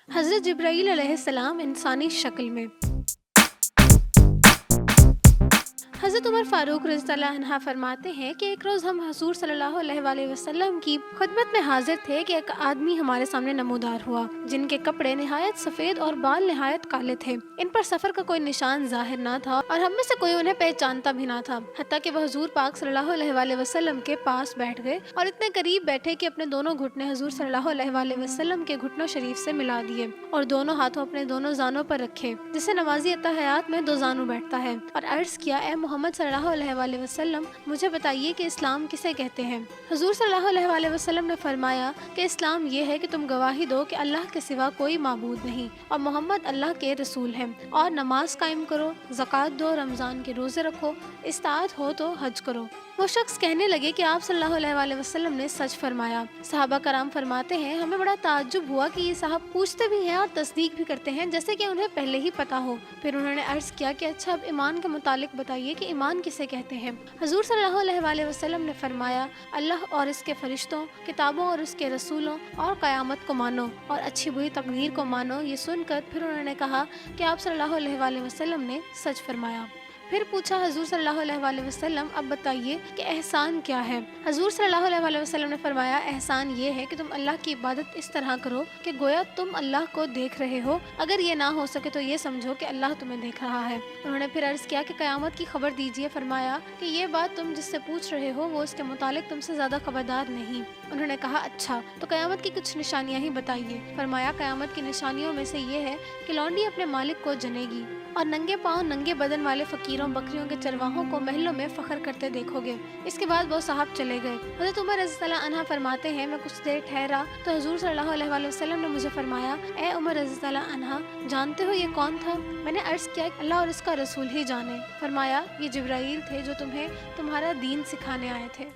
حضرت جبرائیل علیہ السلام انسانی شکل میں۔ حضرت عمر فاروق رضی اللہ عنہ فرماتے ہیں کہ ایک روز ہم حضور صلی اللہ علیہ وآلہ وسلم کی خدمت میں حاضر تھے کہ ایک آدمی ہمارے سامنے نمودار ہوا جن کے کپڑے نہایت سفید اور بال نہایت کالے تھے۔ ان پر سفر کا کوئی نشان ظاہر نہ تھا اور ہم میں سے کوئی انہیں پہچانتا بھی نہ تھا، حتیٰ کہ وہ حضور پاک صلی اللہ علیہ وآلہ وسلم کے پاس بیٹھ گئے اور اتنے قریب بیٹھے کہ اپنے دونوں گھٹنے حضور صلی اللہ علیہ وآلہ وسلم کے گھٹنوں شریف سے ملا دیے اور دونوں ہاتھوں اپنے دونوں زانوں پر رکھے، جسے نمازی اتحیات میں دو زانوں بیٹھتا ہے، اور عرض کیا، اے محمد صلی اللہ علیہ وآلہ وسلم، مجھے بتائیے کہ اسلام کسے کہتے ہیں؟ حضور صلی اللہ علیہ وآلہ وسلم نے فرمایا کہ اسلام یہ ہے کہ تم گواہی دو کہ اللہ کے سوا کوئی معبود نہیں اور محمد اللہ کے رسول ہیں، اور نماز قائم کرو، زکوٰۃ دو، رمضان کے روزے رکھو، استطاعت ہو تو حج کرو۔ وہ شخص کہنے لگے کہ آپ صلی اللہ علیہ وآلہ وسلم نے سچ فرمایا۔ صحابہ کرام فرماتے ہیں، ہمیں بڑا تعجب ہوا کہ یہ صاحب پوچھتے بھی ہیں اور تصدیق بھی کرتے ہیں جیسے کہ انہیں پہلے ہی پتا ہو۔ پھر انہوں نے عرض کیا کہ اچھا، اب ایمان کے متعلق بتائیے کہ ایمان کسے کہتے ہیں؟ حضور صلی اللہ علیہ وآلہ وسلم نے فرمایا، اللہ اور اس کے فرشتوں، کتابوں اور اس کے رسولوں اور قیامت کو مانو اور اچھی بری تقدیر کو مانو۔ یہ سن کر پھر انہوں نے کہا کہ آپ صلی اللہ علیہ وآلہ وسلم نے سچ فرمایا۔ پھر پوچھا حضور صلی اللہ علیہ وآلہ وسلم، اب بتائیے کہ احسان کیا ہے؟ حضور صلی اللہ علیہ وآلہ وسلم نے فرمایا، احسان یہ ہے کہ تم اللہ کی عبادت اس طرح کرو کہ گویا تم اللہ کو دیکھ رہے ہو، اگر یہ نہ ہو سکے تو یہ سمجھو کہ اللہ تمہیں دیکھ رہا ہے۔ انہوں نے پھر عرض کیا کہ قیامت کی خبر دیجیے۔ فرمایا کہ یہ بات تم جس سے پوچھ رہے ہو وہ اس کے متعلق تم سے زیادہ خبردار نہیں۔ انہوں نے کہا، اچھا تو قیامت کی کچھ نشانیاں ہی بتائیے۔ فرمایا، قیامت کی نشانیوں میں سے یہ ہے کہ لونڈی اپنے مالک کو جنے گی اور ننگے پاؤں ننگے بدن والے فقیروں بکریوں کے چرواہوں کو محلوں میں فخر کرتے دیکھو گے۔ اس کے بعد وہ صاحب چلے گئے۔ حضرت عمر رضی اللہ عنہ فرماتے ہیں، میں کچھ دیر ٹھہرا تو حضور صلی اللہ علیہ وآلہ وسلم نے مجھے فرمایا، اے عمر رضی اللہ عنہ، جانتے ہو یہ کون تھا؟ میں نے عرض کیا، اللہ اور اس کا رسول ہی جانے۔ فرمایا، یہ جبرائیل تھے جو تمہیں تمہارا دین سکھانے آئے تھے۔